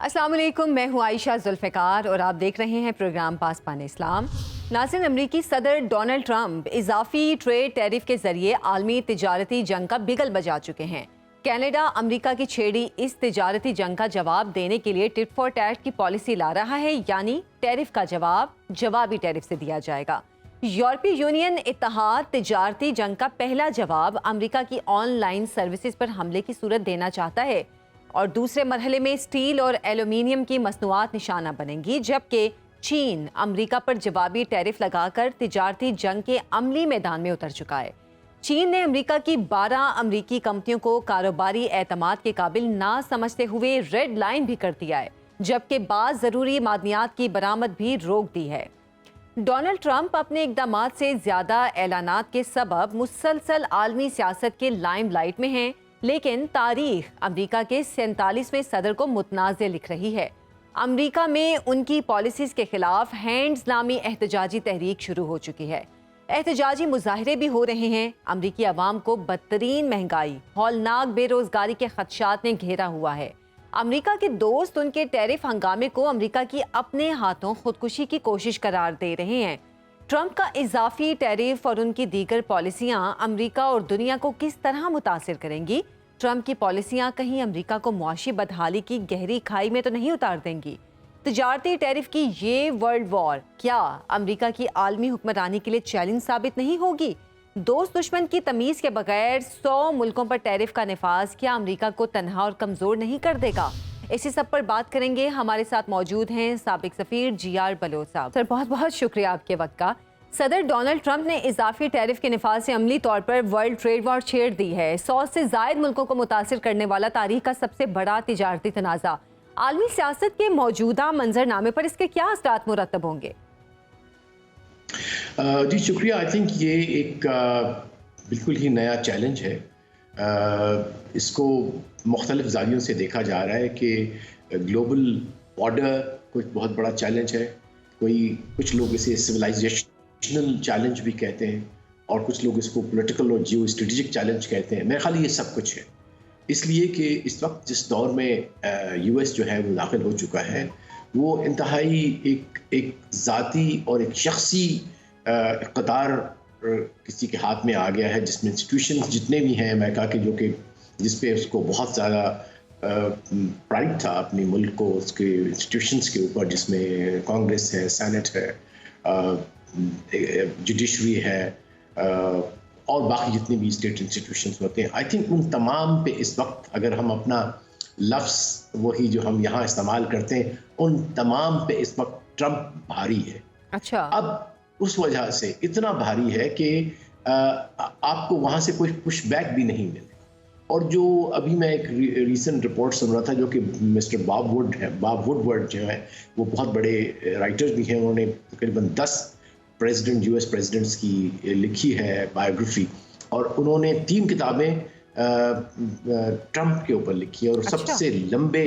अस्सलाम वालेकुम, मैं हूँ आयशा जुल्फ़िकार और आप देख रहे हैं प्रोग्राम पासबान इस्लाम। नाज़रीन, अमरीकी सदर डोनाल्ड ट्रंप इजाफी ट्रेड टैरिफ के जरिए आलमी तिजारती जंग का बिगल बजा चुके हैं। कनाडा अमरीका की छेड़ी इस तिजारती जंग का जवाब देने के लिए टिट फॉर टैट की पॉलिसी ला रहा है, यानी टैरिफ का जवाब जवाबी टैरिफ से दिया जाएगा। यूरोपीय यूनियन इत्तेहाद तिजारती जंग का पहला जवाब अमरीका की ऑनलाइन सर्विसेज पर हमले की सूरत देना चाहता है और दूसरे मरहले में स्टील और एल्यूमिनियम की मसनूआत निशाना बनेंगी, जबकि चीन अमरीका पर जवाबी टैरिफ लगाकर तिजारती जंग के अमली मैदान में उतर चुका है। चीन ने अमरीका की 12 अमरीकी कंपनियों को कारोबारी एतमाद के काबिल ना समझते हुए रेड लाइन भी कर दिया है, जबकि बाज़ ज़रूरी मादनियात की बरामद भी रोक दी है। डोनाल्ड ट्रंप अपने इक़दामात से ज़्यादा ऐलानात के सबब मुसलसल आलमी सियासत के लाइमलाइट में हैं, लेकिन तारीख अमरीका के 47वें सदर को मुतनाज़े लिख रही है। अमरीका में उनकी पॉलिसीज़ के खिलाफ हैंड्स नामी एहतजाजी तहरीक शुरू हो चुकी है। एहतजाजी मुजाहरे भी हो रहे हैं। अमरीकी अवाम को बदतरीन महंगाई, हौलनाक बेरोजगारी के खदशात ने घेरा हुआ है। अमरीका के दोस्त उनके टैरिफ हंगामे को अमरीका की अपने हाथों खुदकुशी की कोशिश करार दे रहे हैं। ट्रंप का इजाफी टैरिफ और उनकी दीगर पॉलिसियां अमरीका और दुनिया को किस तरह मुतासिर करेंगी? ट्रंप की पॉलिसियां कहीं अमरीका को मुआशी बदहाली की गहरी खाई में तो नहीं उतार देंगी? तिजारती टैरिफ की ये वर्ल्ड वॉर क्या अमरीका की आलमी हुक्मरानी के लिए चैलेंज साबित नहीं होगी? दोस्त दुश्मन की तमीज़ के बगैर 100 मुल्कों पर टैरिफ का निफाज क्या अमरीका को तन्हा और कमज़ोर नहीं कर देगा? इसी सब पर बात करेंगे। हमारे साथ मौजूद हैं साबिक सफ़ीर GR बलोच साहब। सर, बहुत बहुत शुक्रिया आपके वक्त का। सदर डोनाल्ड ट्रंप ने इजाफी टैरिफ के निफाज से अमली तौर पर वर्ल्ड ट्रेड वॉर छेड़ दी है। 100 से ज़ायद मुल्कों को मुतासिर करने वाला तारीख का सबसे बड़ा तिजारती तनाज़ा। आलमी सियासत के मौजूदा मंजरनामे पर इसके क्या असरात मुरतब होंगे? जी शुक्रिया। आई थिंक ये एक बिल्कुल ही नया चैलेंज है। इसको मुख्तलिफ ज़ावियों से देखा जा रहा है कि ग्लोबल ऑर्डर कोई बहुत बड़ा चैलेंज है। कुछ लोग इसे सिविलाइजेशनल चैलेंज भी कहते हैं और कुछ लोग इसको पॉलिटिकल और जियो स्ट्रेटेजिक चैलेंज कहते हैं। मेरे ख्याल ये सब कुछ है, इसलिए कि इस वक्त जिस दौर में US जो है वो दाखिल हो चुका है, वो इंतहाई एक ज़ाती और एक शख्सी इक़्तिदार किसी के हाथ में आ गया है, जिसमें इंस्टीट्यूशंस जितने भी हैं अमेरिका के, जो कि जिस पे उसको बहुत ज़्यादा प्राइड था अपने मुल्क को, उसके इंस्टीट्यूशंस के ऊपर, जिसमें कांग्रेस है, सेनेट है, जुडिशरी है और बाकी जितने भी स्टेट इंस्टीट्यूशंस होते हैं। आई थिंक उन तमाम पे इस वक्त अगर हम अपना लफ्ज़ वही जो हम यहाँ इस्तेमाल करते हैं, उन तमाम पे इस वक्त ट्रंप भारी है। अच्छा। अब उस वजह से इतना भारी है कि आपको वहाँ से कोई पुशबैक भी नहीं मिलेगा। और जो अभी मैं एक रीसेंट रिपोर्ट सुन रहा था, जो कि मिस्टर बॉब वुडवर्ड जो है, वो बहुत बड़े राइटर्स भी हैं। उन्होंने तकरीबन 10 US प्रेसिडेंट्स की लिखी है बायोग्राफी, और उन्होंने 3 किताबें ट्रंप के ऊपर लिखी है। और सबसे लंबे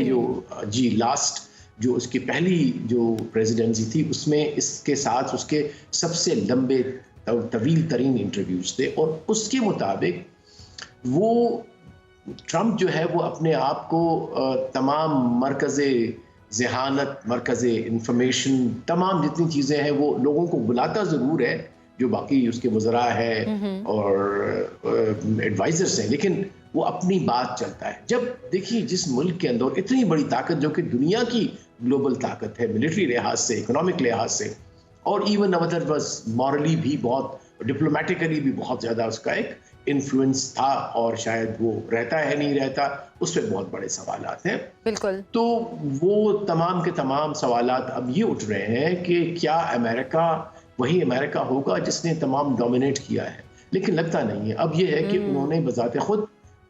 लास्ट जो उसकी पहली जो प्रेसिडेंसी थी, उसमें इसके साथ उसके सबसे लंबे तवील तरीन इंटरव्यूज थे। और उसके मुताबिक वो ट्रंप जो है वो अपने आप को तमाम मरकज़े ज़हानत, मरकज़े इंफॉर्मेशन, तमाम जितनी चीज़ें हैं वो लोगों को बुलाता ज़रूर है, जो बाकी उसके वज़रा है और एडवाइज़र्स हैं, लेकिन वो अपनी बात चलता है। जब देखिए जिस मुल्क के अंदर इतनी बड़ी ताकत, जो कि दुनिया की ग्लोबल ताकत है, मिलिट्री लिहाज से, इकोनॉमिक लिहाज से, और इवन अदर बस मॉरली भी बहुत, डिप्लोमेटिकली भी बहुत ज़्यादा उसका एक इन्फ्लुएंस था, और शायद वो रहता है नहीं रहता, उस पर बहुत बड़े सवालात हैं। बिल्कुल। तो वो तमाम के तमाम सवालात अब ये उठ रहे हैं कि क्या अमेरिका वही अमेरिका होगा जिसने तमाम डोमिनेट किया है? लेकिन लगता नहीं है। अब ये है कि उन्होंने बजाते खुद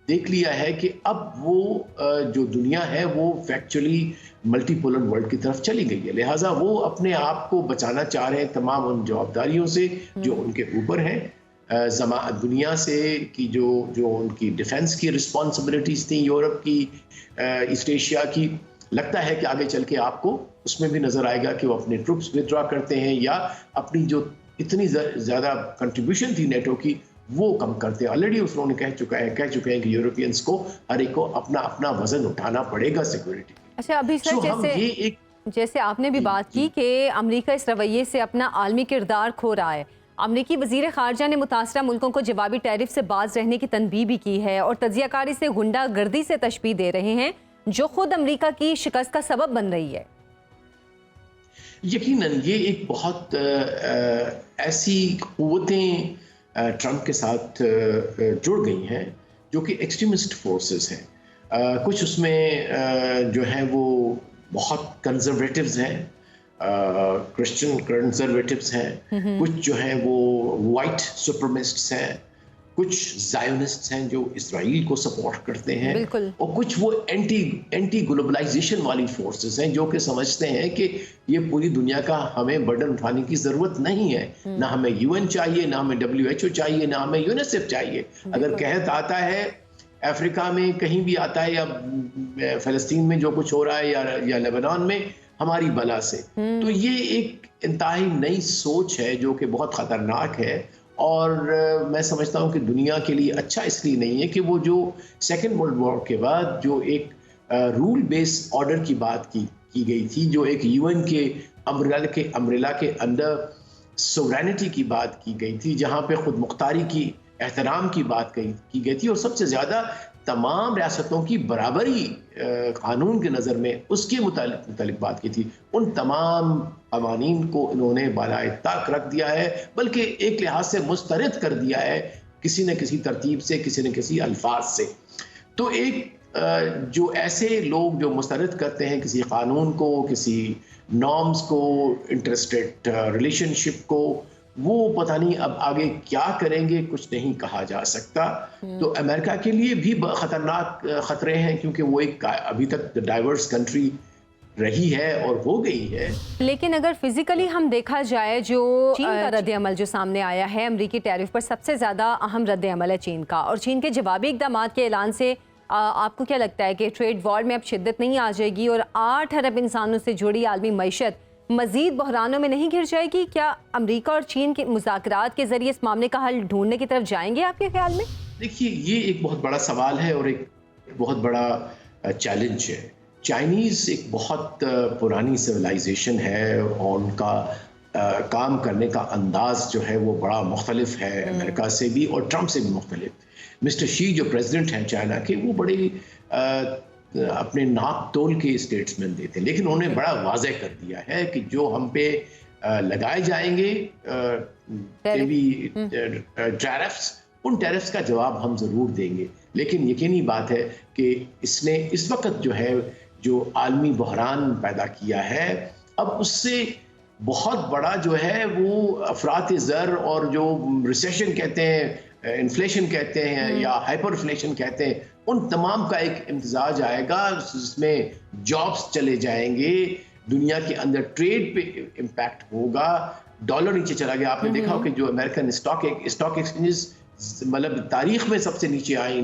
देख लिया है कि अब वो जो दुनिया है वो फैक्चुअली मल्टीपोलर वर्ल्ड की तरफ चली गई है। लिहाजा वो अपने आप को बचाना चाह रहे हैं तमाम उन जवाबदारियों से जो उनके ऊपर हैं, दुनिया से की जो उनकी डिफेंस की रिस्पॉन्सिबिलिटीज़ थी, यूरोप की, ईस्ट एशिया की। लगता है कि आगे चल के आपको उसमें भी नज़र आएगा कि वो अपने ट्रूप्स विथड्रॉ करते हैं, या अपनी जो इतनी ज़्यादा कंट्रीब्यूशन थी नेटो की, वो कम करते हैं। ऑलरेडी उन्होंने कह चुके हैं कि यूरोपियंस को हर एक को अपना अपना वजन उठाना पड़ेगा सिक्योरिटी। اچھا ابھی سر سو ہم یہ ایک جیسے آپ نے بھی بات کی کہ امریکہ اس رویے سے اپنا عالمی کردار کھو رہا ہے، امریکی وزیر خارجہ نے متاثرہ ملکوں کو جوابی ٹیرف سے باز رہنے کی تنبیہ بھی کی ہے اور تجزیہ کاری سے غنڈہ گردی سے تشبیہ دے رہے ہیں جو خود امریکہ کی شکست کا سبب بن رہی ہے۔ یقیناً یہ ایک بہت ایسی قوتیں ٹرمپ کے ساتھ جڑ گئی ہیں جو کہ ایکسٹریمسٹ فورسز ہیں، کچھ اس میں جو ہیں وہ بہت کنزرویٹیوز ہیں، کرسچن کنزرویٹیوز ہیں، کچھ جو ہیں وہ وائٹ سپرمسٹس ہیں، کچھ زائونسٹس ہیں جو اسرائیل کو سپورٹ کرتے ہیں، اور کچھ وہ اینٹی گلوبلائزیشن والی فورسز ہیں جو کہ سمجھتے ہیں کہ یہ پوری دنیا کا ہمیں برڈن اٹھانے کی ضرورت نہیں ہے، نہ ہمیں UN چاہیے، نہ ہمیں WHO چاہیے، نہ ہمیں UNICEF چاہیے۔ اگر قحط آتا ہے افریقہ میں کہیں بھی آتا ہے، یا فلسطین میں جو کچھ ہو رہا ہے، یا لیبنان میں، ہماری بلا سے، تو یہ ایک انتہائی نئی سوچ ہے جو کہ بہت خطرناک ہے، اور میں سمجھتا ہوں کہ دنیا کے لیے اچھا اس لیے نہیں ہے کہ وہ جو سیکنڈ ورلڈ وار کے بعد جو ایک رول بیس آرڈر کی بات کی گئی تھی، جو ایک UN کے امبریلا کے اندر سوورینٹی کی بات کی گئی تھی، جہاں پہ خود مختاری کی احترام کی بات کی گئی تھی، اور سب سے زیادہ تمام ریاستوں کی برابری قانون کے نظر میں اس کے متعلق بات کی تھی، ان تمام قوانین کو انہوں نے بالائے طاق رکھ دیا ہے، بلکہ ایک لحاظ سے مسترد کر دیا ہے کسی نہ کسی ترتیب سے، کسی نہ کسی الفاظ سے۔ تو ایک جو ایسے لوگ جو مسترد کرتے ہیں کسی قانون کو، کسی نارمز کو، انٹرسٹیڈ ریلیشن شپ کو، وہ پتہ نہیں اب آگے کیا کریں گے، کچھ نہیں کہا جا سکتا۔ تو امریکہ کے لیے بھی خطرناک خطرے ہیں، کیونکہ وہ ایک ابھی تک ڈائیورس کنٹری رہی ہے اور ہو گئی ہے۔ لیکن اگر فزیکلی ہم دیکھا جائے، جو چین کا رد عمل جو سامنے آیا ہے امریکی ٹیرف پر، سب سے زیادہ اہم رد عمل ہے چین کا، اور چین کے جوابی اقدامات کے اعلان سے آپ کو کیا لگتا ہے کہ ٹریڈ وار میں اب شدت نہیں آ جائے گی اور 8 ارب انسانوں سے جڑی عالمی معیشت مزید بحرانوں میں نہیں گر جائے گی؟ کیا امریکہ اور چین کے مذاکرات کے ذریعے اس معاملے کا حل ڈھونڈنے کی طرف جائیں گے آپ کے خیال میں؟ دیکھیے، یہ ایک بہت بڑا سوال ہے اور ایک بہت بڑا چیلنج ہے۔ چائنیز ایک بہت پرانی سویلائزیشن ہے، اور ان کا کام کرنے کا انداز جو ہے وہ بڑا مختلف ہے امریکہ سے بھی اور ٹرمپ سے بھی مختلف۔ مسٹر شی جو پریزیڈنٹ ہیں چائنا کے، وہ بڑے اپنے ناپ تول کے اسٹیٹسمین دیتے ہیں، لیکن انہوں نے بڑا واضح کر دیا ہے کہ جو ہم پہ لگائے جائیں گے ٹیرفس، ان ٹیرفس کا جواب ہم ضرور دیں گے۔ لیکن یقینی بات ہے کہ اس نے اس وقت جو عالمی بحران پیدا کیا ہے، اب اس سے بہت بڑا جو ہے وہ افراط زر اور جو ریسیشن کہتے ہیں، انفلیشن کہتے ہیں، یا ہائپر انفلیشن کہتے ہیں، ان تمام کا ایک امتزاج آئے گا، جس میں جابس چلے جائیں گے، دنیا کے اندر ٹریڈ پہ امپیکٹ ہوگا، ڈالر نیچے چلا گیا۔ آپ نے دیکھا ہو کہ جو امریکن اسٹاک ایکسچینجز مطلب تاریخ میں سب سے نیچے آئی،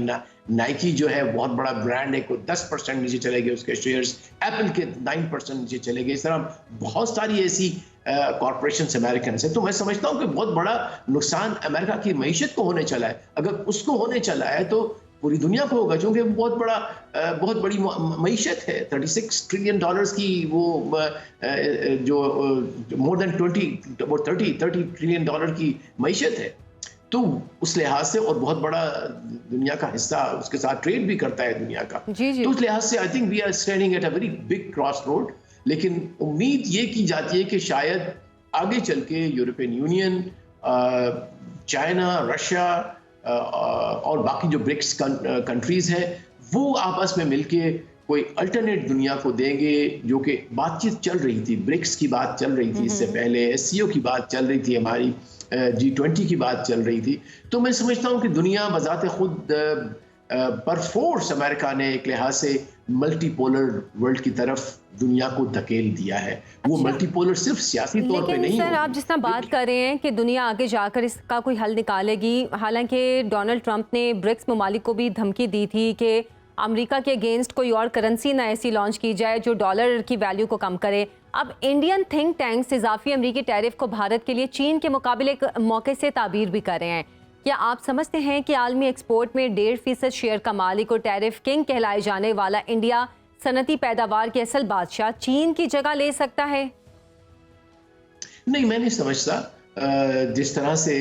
نائکی جو ہے بہت بڑا برانڈ ہے، کو 10% نیچے چلے گئے اس کے شیئرز، ایپل کے 9% نیچے چلے گئے، اس طرح بہت ساری ایسی کارپوریشنز امریکن سے۔ تو میں سمجھتا ہوں کہ بہت بڑا نقصان امریکہ کی معیشت کو ہونے چلا ہے۔ اگر اس کو ہونے چلا ہے تو پوری دنیا کو ہوگا، کیونکہ بہت بڑی معیشت ہے، $36 ٹریلین کی، وہ جو مور دین 30 ٹریلین کی معیشت ہے۔ تو اس لحاظ سے، اور بہت بڑا دنیا کا حصہ اس کے ساتھ ٹریڈ بھی کرتا ہے دنیا کا، تو اس لحاظ سے I think we are standing at a very big cross road. لیکن امید یہ کی جاتی ہے کہ شاید آگے چل کے یورپین یونین، چائنا، رشیا اور باقی جو برکس کنٹریز ہیں، وہ آپس میں مل کے کوئی الٹرنیٹ دنیا کو دیں گے، جو کہ بات چیت چل رہی تھی، برکس کی بات چل رہی تھی اس سے پہلے، SCO کی بات چل رہی تھی، ہماری G20 کی بات چل رہی تھی۔ تو میں سمجھتا ہوں کہ دنیا بذات خود پر فورس امریکہ نے ایک لحاظ سے ملٹی پولر ورلڈ کی طرف دنیا کو دھکیل دیا ہے۔ وہ ملٹی پولر صرف سیاسی طور پہ نہیں، لیکن سر آپ جس طرح بات کر رہے ہیں کہ دنیا آگے جا کر اس کا کوئی حل نکالے گی، حالانکہ ڈونلڈ ٹرمپ نے برکس ممالک کو بھی دھمکی دی تھی کہ امریکہ کے اگینسٹ کوئی اور کرنسی نہ ایسی لانچ کی جائے جو ڈالر کی ویلیو کو کم کرے۔ اب انڈین تھنک ٹینکس اضافی امریکی ٹیرف کو بھارت کے لیے چین کے مقابلے ایک موقع سے تعبیر بھی کر رہے ہیں۔ کیا آپ سمجھتے ہیں کہ عالمی ایکسپورٹ میں 1.5% شیئر کا مالک اور ٹیرف کنگ کہلائے جانے والا انڈیا صنعتی پیداوار کے اصل بادشاہ چین کی جگہ لے سکتا ہے؟ نہیں، میں نہیں سمجھتا جس طرح سے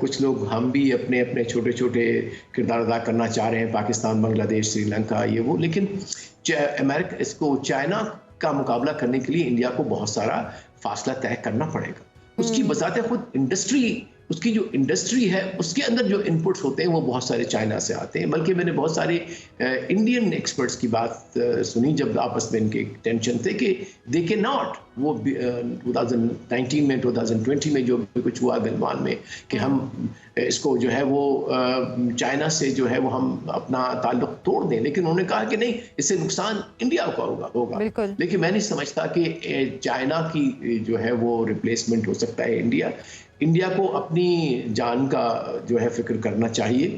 کچھ لوگ ہم بھی اپنے اپنے چھوٹے چھوٹے کردار ادا کرنا چاہ رہے ہیں، پاکستان، بنگلہ دیش، سری لنکا، یہ وہ، لیکن امریکہ اس کو چائنا کا مقابلہ کرنے کے لیے انڈیا کو بہت سارا فاصلہ طے کرنا پڑے گا. اس کی بذات خود انڈسٹری، اس کی جو انڈسٹری ہے اس کے اندر جو انپٹس ہوتے ہیں وہ بہت سارے چائنا سے آتے ہیں. بلکہ میں نے بہت سارے انڈین ایکسپرٹس کی بات سنی جب آپس میں ان کے ٹینشن تھے کہ دے کے ناٹ، وہ 2019 میں 2020 میں جو کچھ ہوا گلوان میں کہ ہم اس کو جو ہے وہ چائنا سے جو ہے وہ ہم اپنا تعلق توڑ دیں، لیکن انہوں نے کہا کہ نہیں، اس سے نقصان انڈیا کو ہوگا. لیکن میں نہیں سمجھتا کہ چائنا کی جو ہے وہ ریپلیسمنٹ ہو سکتا ہے انڈیا کو اپنی جان کا جو ہے فکر کرنا چاہیے.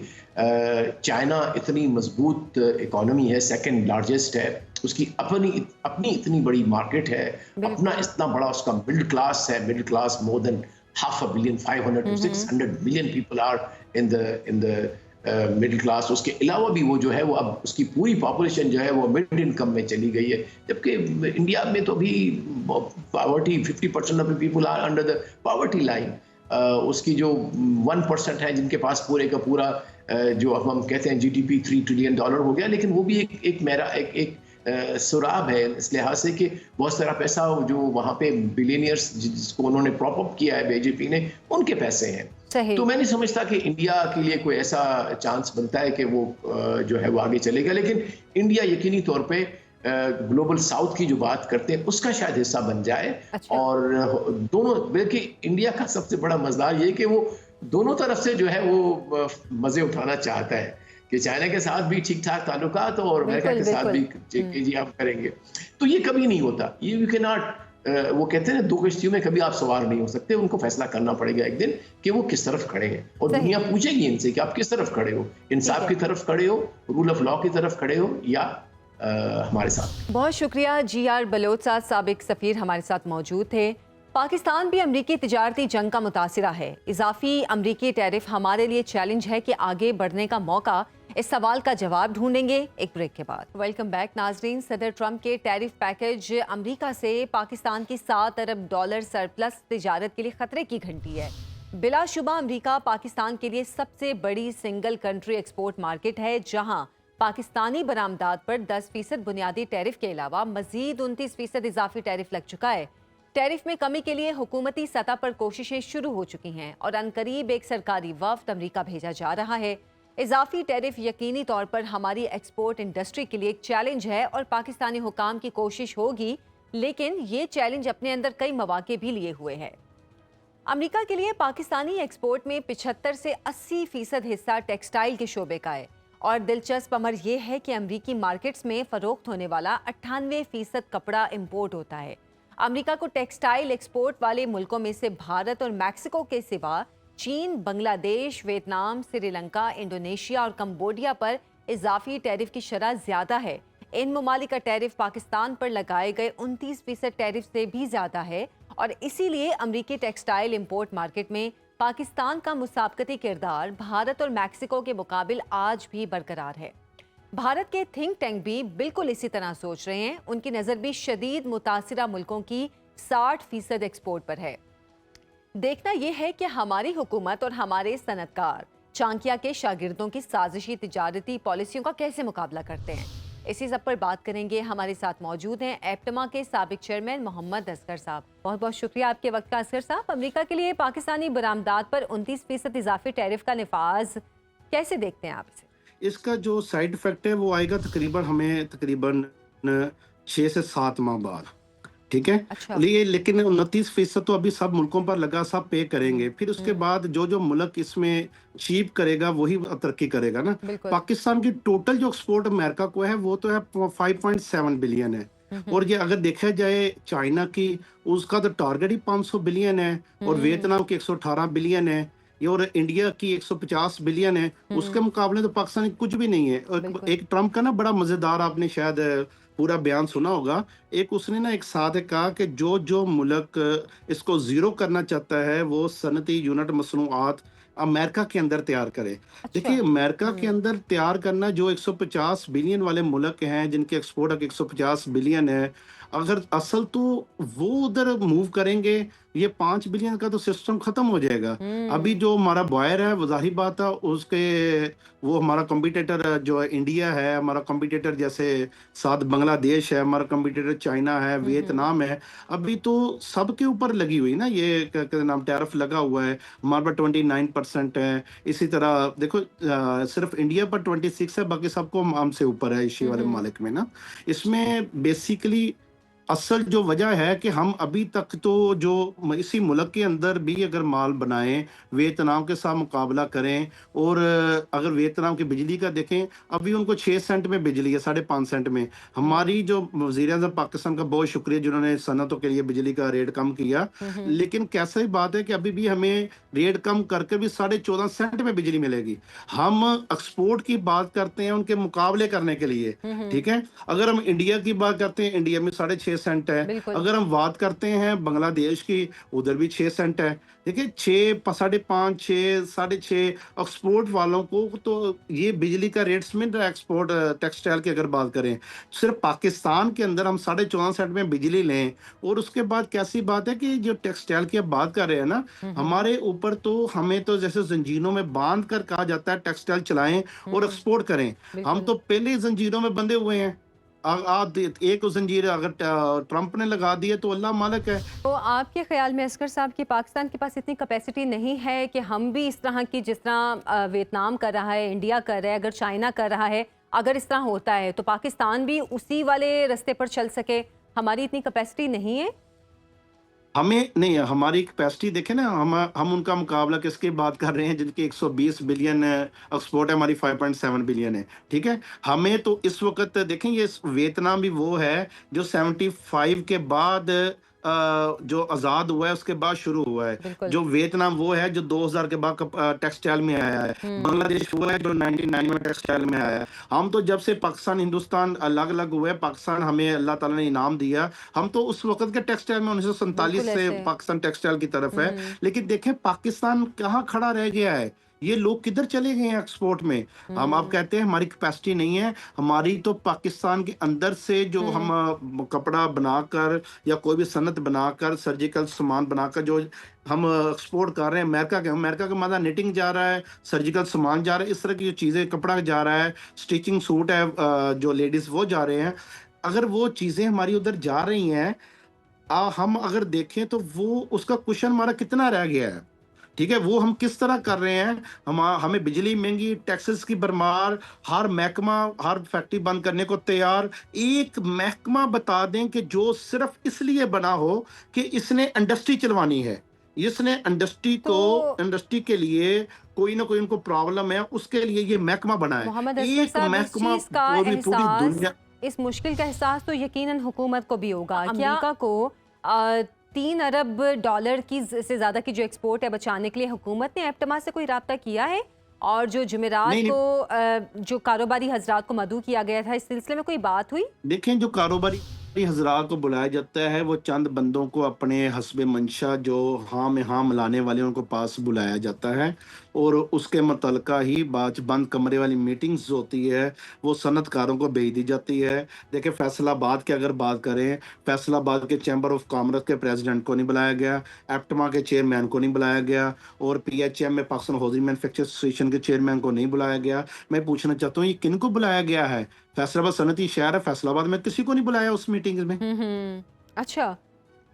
چائنا اتنی مضبوط اکانومی ہے، سیکنڈ لارجسٹ ہے، اس کی اپنی اتنی بڑی مارکیٹ ہے، اپنا اتنا بڑا اس کا مڈل کلاس ہے، middle class more then 500 million 500 to 600 million people are in the middle class. اس کے علاوہ بھی وہ جو ہے وہ اب اس کی پوری پاپولیشن جو ہے وہ مڈ انکم میں چلی گئی ہے، جبکہ انڈیا میں تو بھی poverty 50% of people are under the poverty line. اس کی جو 1% ہے جن کے پاس پورے کا پورا جو ہم کہتے ہیں GDP $3 trillion ہو گیا، لیکن وہ بھی ایک سراب ہے اس لحاظ سے کہ بہت سارا پیسہ جو وہاں پہ بلینئرز جس کو انہوں نے پراپ اپ کیا ہے BJP نے، ان کے پیسے ہیں. تو میں نہیں سمجھتا کہ انڈیا کے لیے کوئی ایسا چانس بنتا ہے کہ وہ جو ہے وہ آگے چلے گا. لیکن انڈیا یقینی طور پہ گلوبل ساؤتھ کی جو بات کرتے ہیں اس کا شاید حصہ بن جائے. اور دونوں، بلکہ انڈیا کا سب سے بڑا مزدار یہ کہ وہ دونوں طرف سے جو ہے وہ مزے اٹھانا چاہتا ہے کہ چائنا کے ساتھ بھی ٹھیک ٹھاک تعلقات اور امریکہ کے ساتھ بھی جی ہم کریں گے. تو یہ کبھی نہیں ہوتا. یو کی ناٹ، وہ کہتے ہیں دو کشتیوں میں کبھی آپ سوار نہیں ہو سکتے. ان کو فیصلہ کرنا پڑے گا ایک دن کہ وہ کس طرف کھڑے ہیں، اور دنیا پوچھے گی ان سے کہ آپ کس طرف کھڑے ہو، انصاف کی طرف کھڑے ہو، رول آف لا کی طرف کھڑے ہو، یا ہمارے ساتھ. بہت شکریہ GR بلوچ صاحب، سابق سفیر ہمارے ساتھ موجود تھے. پاکستان بھی امریکی تجارتی جنگ کا متاثرہ ہے. اضافی امریکی ٹیرف ہمارے لیے چیلنج ہے کہ آگے بڑھنے کا موقع؟ اس سوال کا جواب ڈھونڈیں گے ایک بریک کے بعد. ویلکم بیک ناظرین. صدر ٹرمپ کے ٹیرف پیکج امریکہ سے پاکستان کی $7 ارب سرپلس تجارت کے لیے خطرے کی گھنٹی ہے. بلا شبہ امریکہ پاکستان کے لیے سب سے بڑی سنگل کنٹری ایکسپورٹ مارکیٹ ہے، جہاں پاکستانی برآمدات پر 10% بنیادی ٹیرف کے علاوہ مزید 29% اضافی ٹیرف لگ چکا ہے. ٹیرف میں کمی کے لیے حکومتی سطح پر کوششیں شروع ہو چکی ہیں اور عنقریب ایک سرکاری وفد امریکہ بھیجا جا رہا ہے. اضافی ٹیرف یقینی طور پر ہماری ایکسپورٹ انڈسٹری کے لیے ایک چیلنج ہے اور پاکستانی حکام کی کوشش ہوگی، لیکن یہ چیلنج اپنے اندر کئی مواقع بھی لیے ہوئے ہے. امریکہ کے لیے پاکستانی ایکسپورٹ میں 75 سے 80% حصہ ٹیکسٹائل کے شعبے کا ہے، اور دلچسپ امر یہ ہے کہ امریکی مارکیٹس میں فروخت ہونے والا 98% کپڑا امپورٹ ہوتا ہے. امریکہ کو ٹیکسٹائل ایکسپورٹ والے ملکوں میں سے بھارت اور میکسیکو کے سوا چین، بنگلہ دیش، ویتنام، سری لنکا، انڈونیشیا اور کمبوڈیا پر اضافی ٹیرف کی شرح زیادہ ہے. ان ممالک کا ٹیرف پاکستان پر لگائے گئے 29% ٹیرف سے بھی زیادہ ہے، اور اسی لیے امریکی ٹیکسٹائل امپورٹ مارکیٹ میں پاکستان کا مسابقتی کردار بھارت اور میکسیکو کے مقابل آج بھی برقرار ہے. بھارت کے تھنک ٹینک بھی بالکل اسی طرح سوچ رہے ہیں. ان کی نظر بھی شدید متاثرہ ملکوں کی 60% ایکسپورٹ پر ہے. دیکھنا یہ ہے کہ ہماری حکومت اور ہمارے صنعت کار چانکیا کے شاگردوں کی سازشی تجارتی پالیسیوں کا کیسے مقابلہ کرتے ہیں. اسی سب پر بات کریں گے. ہمارے ساتھ موجود ہیں ایپٹما کے سابق چیئرمین محمد اصغر صاحب. بہت بہت شکریہ آپ کے وقت کا اصغر صاحب. امریکہ کے لیے پاکستانی برآمدات پر 29% اضافی ٹیرف کا نفاذ کیسے دیکھتے ہیں آپ اسے؟ اس کا جو سائیڈ افیکٹ ہے وہ آئے گا تقریباً 6 سے 7 ماہ بعد، ٹھیک ہے. لیکن 29% تو ابھی سب ملکوں پر لگا، سب پے کریں گے. پھر اس کے بعد جو ملک اس میں چیپ کرے گا وہی ترقی کرے گا نا. پاکستان کی ٹوٹل جو ایکسپورٹ امریکہ کو ہے وہ تو ہے 5.7 بلین ہے، اور یہ اگر دیکھا جائے چائنا کی، اس کا تو ٹارگٹ ہی 500 بلین ہے، اور ویتنام کی 118 بلین ہے، اور انڈیا کی 150 بلین ہے. اس کے مقابلے تو پاکستان کچھ بھی نہیں ہے. ایک ٹرمپ کا نا بڑا مزیدار، آپ نے شاید پورا بیان سنا ہوگا، اس نے نا ایک ساتھ کہا کہ جو ملک اس کو زیرو کرنا چاہتا ہے وہ صنعتی یونٹ مصنوعات अमेरिका के अंदर तैयार करे। देखिए अमेरिका के अंदर तैयार करना, जो 150 बिलियन वाले मुल्क हैं जिनके एक्सपोर्ट 150 बिलियन है, अगर असल तो वो उधर मूव करेंगे, ये 5 बिलियन का तो सिस्टम खत्म हो जाएगा। अभी जो हमारा बॉयर है वो जाहिर बात है उसके, वो हमारा कॉम्पिटिटर जो है इंडिया है, हमारा कॉम्पिटिटर जैसे साथ बांग्लादेश है, हमारा कॉम्पिटिटर चाइना है, वियतनाम है। अभी तो सबके ऊपर लगी हुई ना, ये क्या नाम, टैरिफ लगा हुआ है। हमारे पास 29% है। इसी तरह देखो सिर्फ इंडिया पर 26 है, बाकी सबको हमसे ऊपर है एशिया वाले मालिक में ना। इसमें बेसिकली असल जो वजह है कि हम अभी तक तो जो इसी मुल्क के अंदर भी अगर माल बनाएं, वियतनाम के साथ मुकाबला करें, और अगर वियतनाम की बिजली का देखें, अभी उनको 6 सेंट में बिजली है, 5.5 सेंट में। हमारी जो वज़ीर-ए-आज़म पाकिस्तान का बहुत शुक्रिया जिन्होंने सनतों के लिए बिजली का रेट कम किया, लेकिन कैसी बात है कि अभी भी हमें रेट कम करके भी 14.5 सेंट में बिजली मिलेगी। हम एक्सपोर्ट की बात करते हैं उनके मुकाबले करने के लिए, ठीक है। अगर हम इंडिया की बात करते हैं, इंडिया में 6.5 सेंट है। अगर हम बात करते हैं बांग्लादेश की, उधर भी 6 सेंट है। देखिए 6, 5.5, 6, 6.5 एक्सपोर्ट वालों को तो ये बिजली का रेट्स मिल रहा है। एक्सपोर्ट टेक्सटाइल की अगर बात करें, सिर्फ पाकिस्तान के अंदर हम 14.5 सेंट में बिजली लें, और उसके बाद कैसी बात है कि जो टेक्सटाइल की अब बात कर रहे हैं ना, हमारे ऊपर तो हमें तो जैसे जंजीरों में बांध कर कहा जाता है टेक्सटाइल चलाएं और एक्सपोर्ट करें। हम तो पहले ही जंजीरों में बंधे हुए हैं। आप एक जंजीर अगर ट्रंप ने लगा दी है तो अल्लाह मालिक है। तो आपके ख्याल में असगर साहब कि पाकिस्तान के पास इतनी कैपेसिटी नहीं है कि हम भी इस तरह की, जिस तरह वियतनाम कर रहा है, इंडिया कर रहा है, अगर चाइना कर रहा है, अगर इस तरह होता है तो पाकिस्तान भी उसी वाले रास्ते पर चल सके? हमारी इतनी कैपेसिटी नहीं है? हमें नहीं, हमारी कैपेसिटी देखें ना, हम उनका मुकाबला किसके बात कर रहे हैं जिनके 120 बिलियन एक्सपोर्ट है, हमारी 5.7 बिलियन है, ठीक है। हमें तो इस वक्त देखें, ये वियतनाम भी वो है जो 75 के बाद जो आज़ाद हुआ है उसके बाद शुरू हुआ है। जो वियतनाम वो है जो 2000 के बाद टेक्सटाइल में आया है। बांग्लादेश वो है जो 99 में टेक्सटाइल में आया है। हम तो जब से पाकिस्तान हिंदुस्तान अलग अलग हुए, पाकिस्तान हमें अल्लाह ताला ने इनाम दिया, हम तो उस वक्त के टेक्सटाइल में 1947 से पाकिस्तान टेक्सटाइल की तरफ है। लेकिन देखें पाकिस्तान कहाँ खड़ा रह गया है, ये लोग किधर चले गए हैं एक्सपोर्ट में। हम आप कहते हैं हमारी कैपेसिटी नहीं है, हमारी तो पाकिस्तान के अंदर से जो हम कपड़ा बनाकर या कोई भी सनत बनाकर, सर्जिकल सामान बनाकर जो हम एक्सपोर्ट कर रहे हैं अमेरिका का मादा निटिंग जा रहा है, सर्जिकल सामान जा रहा है, इस तरह की जो चीज़ें, कपड़ा जा रहा है, स्टिचिंग सूट है, जो लेडीज़ वो जा रहे हैं। अगर वो चीज़ें हमारी उधर जा रही हैं, हम अगर देखें तो वो उसका कुशन हमारा कितना रह गया है, ठीक है। वो हम किस तरह कर रहे हैं, हमें बिजली महंगी, टैक्सेस की भरमार, हर महकमा हर फैक्ट्री बंद करने को तैयार। एक महकमा बता दें कि जो सिर्फ इसलिए बना हो कि इसने इंडस्ट्री चलवानी है, इसने इंडस्ट्री के लिए कोई ना कोई उनको प्रॉब्लम है, उसके लिए ये महकमा बना है। मोहम्मद एक महकमा पूरी दुनिया, इस मुश्किल का एहसास तो यकीनन हुकूमत को भी होगा। अमेरिका को 3 अरब डॉलर की से ज़्यादा की जो एक्सपोर्ट है बचाने के लिए हुकूमत ने एप्टमा से कोई राब्ता किया है? और जो जुमेरात को जो कारोबारी हजरात को मदऊ किया गया था, इस सिलसिले में कोई बात हुई? देखें जो कारोबारी हजरात को बुलाया जाता है वो चंद बंदों को अपने हस्बे मंशा जो हाँ में हाँ मिलाने वाले उनको पास बुलाया जाता है, और उसके मुतलका ही बात बंद कमरे वाली मीटिंग्स होती है, वो सनतकारों को भेज दी जाती है। देखिए फैसलाबाद की अगर बात करें, फैसलाबाद के चैम्बर ऑफ कॉमर्स के प्रेसिडेंट को नहीं बुलाया गया, एप्टमा के चेयरमैन को नहीं बुलाया गया, और PHM में पाकिस्तान हाउसिंग मैन्युफैक्चरर्स एसोसिएशन के चेयरमैन को नहीं बुलाया गया। मैं पूछना चाहता हूँ ये किन को बुलाया गया है? फैसलाबाद सनती शहर है, फैसलाबाद में किसी को नहीं बुलाया उस मीटिंग में।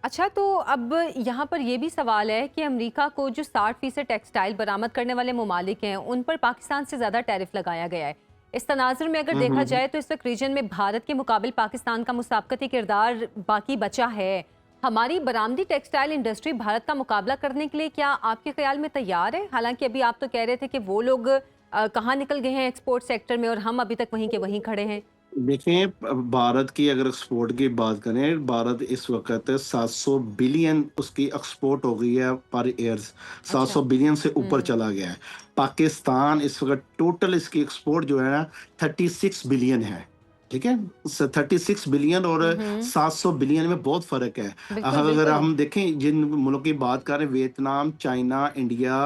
अच्छा, तो अब यहाँ पर यह भी सवाल है कि अमेरिका को जो 60% टेक्सटाइल बरामद करने वाले ममालिक हैं उन पर पाकिस्तान से ज़्यादा टैरिफ लगाया गया है। इस तनाजुर में अगर देखा जाए तो इस वक्त रीजन में भारत के मुकाबले पाकिस्तान का मुसाबकती किरदार बाकी बचा है। हमारी बरामदी टेक्सटाइल इंडस्ट्री भारत का मुकाबला करने के लिए क्या आपके ख्याल में तैयार है? हालांकि अभी आप तो कह रहे थे कि वो लोग कहाँ निकल गए हैं एक्सपोर्ट सेक्टर में और हम अभी तक वहीं के वहीं खड़े हैं। देखें भारत की अगर एक्सपोर्ट की बात करें, भारत इस वक्त 700 बिलियन उसकी एक्सपोर्ट हो गई है पर ईयर्स, 700 बिलियन से ऊपर चला गया है। पाकिस्तान इस वक्त टोटल इसकी एक्सपोर्ट जो है ना 36 बिलियन है, ठीक है, 36 बिलियन और 700 बिलियन में बहुत फर्क है। बिल्कुल अगर बिल्कुल। हम देखें जिन मुल्कों की बात करें, वियतनाम, चाइना, इंडिया,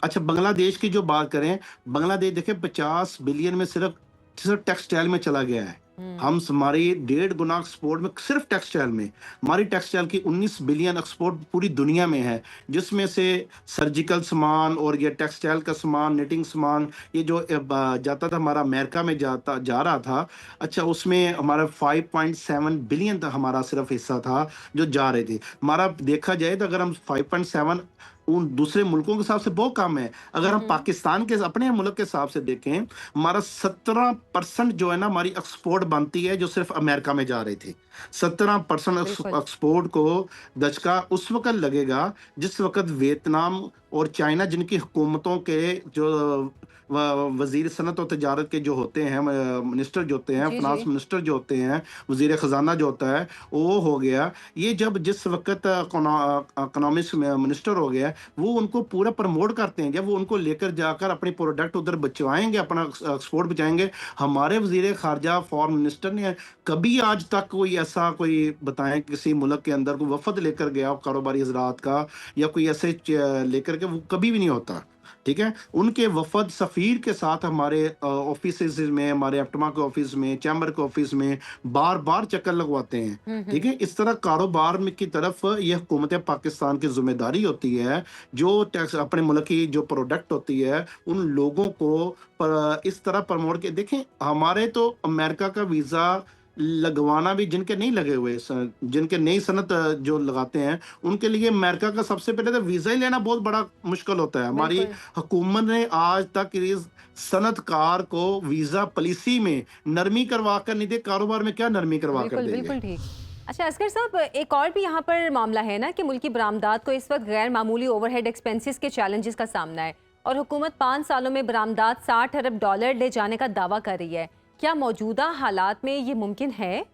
अच्छा बांग्लादेश की जो बात करें, बांग्लादेश देखें 50 बिलियन में सिर्फ सिर्फ टेक्सटाइल में चला गया है। हम हमारी 1.5 गुना एक्सपोर्ट में सिर्फ टेक्सटाइल में, हमारी टेक्सटाइल की 19 बिलियन एक्सपोर्ट पूरी दुनिया में है, जिसमें से सर्जिकल सामान और ये टेक्सटाइल का सामान, निटिंग सामान, ये जो जाता था हमारा अमेरिका में जा रहा था, अच्छा उसमें हमारा 5.7 बिलियन तक हमारा सिर्फ हिस्सा था जो जा रहे थे। हमारा देखा जाए तो अगर हम 5.7 उन दूसरे मुल्कों के हिसाब से बहुत कम है। अगर हम पाकिस्तान के अपने मुल्क के हिसाब से देखें, हमारा 17% जो है ना हमारी एक्सपोर्ट बनती है जो सिर्फ अमेरिका में जा रही थी। 17% बिल्कुल एक्सपोर्ट को दचका उस वक्त लगेगा जिस वक्त वियतनाम और चाइना, जिनकी हुकूमतों के जो वजीर सनत और तजारत के जो होते हैं, मिनिस्टर जो होते हैं, जी जी। फिनांस मिनिस्टर जो होते हैं, वजीर खजाना जो होता है, वो हो गया। ये जब जिस वक्त इकोनॉमिक्स मिनिस्टर हो गया, वो उनको पूरा प्रमोट करते हैं। जब वो उनको लेकर जाकर अपने प्रोडक्ट उधर बचवाएंगे, अपना एक्सपोर्ट बचाएंगे। हमारे वजीर खारजा फॉरेन मिनिस्टर ने कभी आज तक कोई ऐसा कोई बताएं किसी मुल्क के अंदर कोई वफद लेकर गया कारोबारी हजरात का, या कोई ऐसे लेकर के, वो कभी भी नहीं होता। ठीक है, उनके वफद सफ़ीर के साथ हमारे ऑफिस में, हमारे अपटमा के ऑफिस में, चैम्बर के ऑफिस में बार बार चक्कर लगवाते हैं। ठीक है, इस तरह कारोबार में की तरफ यह हुकूमत पाकिस्तान की जिम्मेदारी होती है, जो टैक्स अपने मुल्क की जो प्रोडक्ट होती है उन लोगों को इस तरह प्रमोट के देखें। हमारे तो अमेरिका का वीज़ा लगवाना भी, जिनके नहीं लगे हुए, जिनके नई सनत जो लगाते हैं, उनके लिए अमेरिका का सबसे पहले तो वीजा ही लेना बहुत बड़ा मुश्किल होता है। हमारी बिल्कुल हुकूमत ने आज तक इस सनतकार को वीजा पॉलिसी में नरमी करवा कर नहीं दे, कारोबार में क्या नरमी करवा कर बिल्कुल देंगे। बिल्कुल ठीक। अच्छा असगर साहब, एक और भी यहाँ पर मामला है ना कि मुल्की बरामदात को इस वक्त गैर मामूली ओवरहेड एक्सपेंसेस के चैलेंजेस का सामना है और हुकूमत 5 सालों में बरामदात $60 अरब ले जाने का दावा कर रही है। क्या मौजूदा हालात में ये मुमकिन है?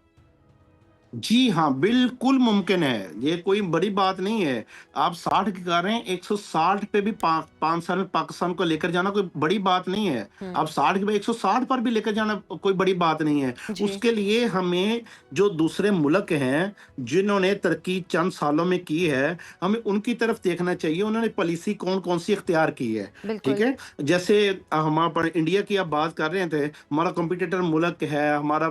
जी हाँ, बिल्कुल मुमकिन है, ये कोई बड़ी बात नहीं है। आप 60 की कर रहे हैं, 160 पे भी 5 साल में पाकिस्तान को लेकर जाना कोई बड़ी बात नहीं है। आप 60 के पे 160 पर भी लेकर जाना कोई बड़ी बात नहीं है। जी उसके लिए हमें जो दूसरे मुल्क हैं जिन्होंने तरक्की चंद सालों में की है, हमें उनकी तरफ देखना चाहिए, उन्होंने पॉलिसी कौन कौन सी इख्तियार की है। ठीक बिल्कुल है, जैसे हमारा इंडिया की आप बात कर रहे थे, हमारा कंपटीटर मुल्क है, हमारा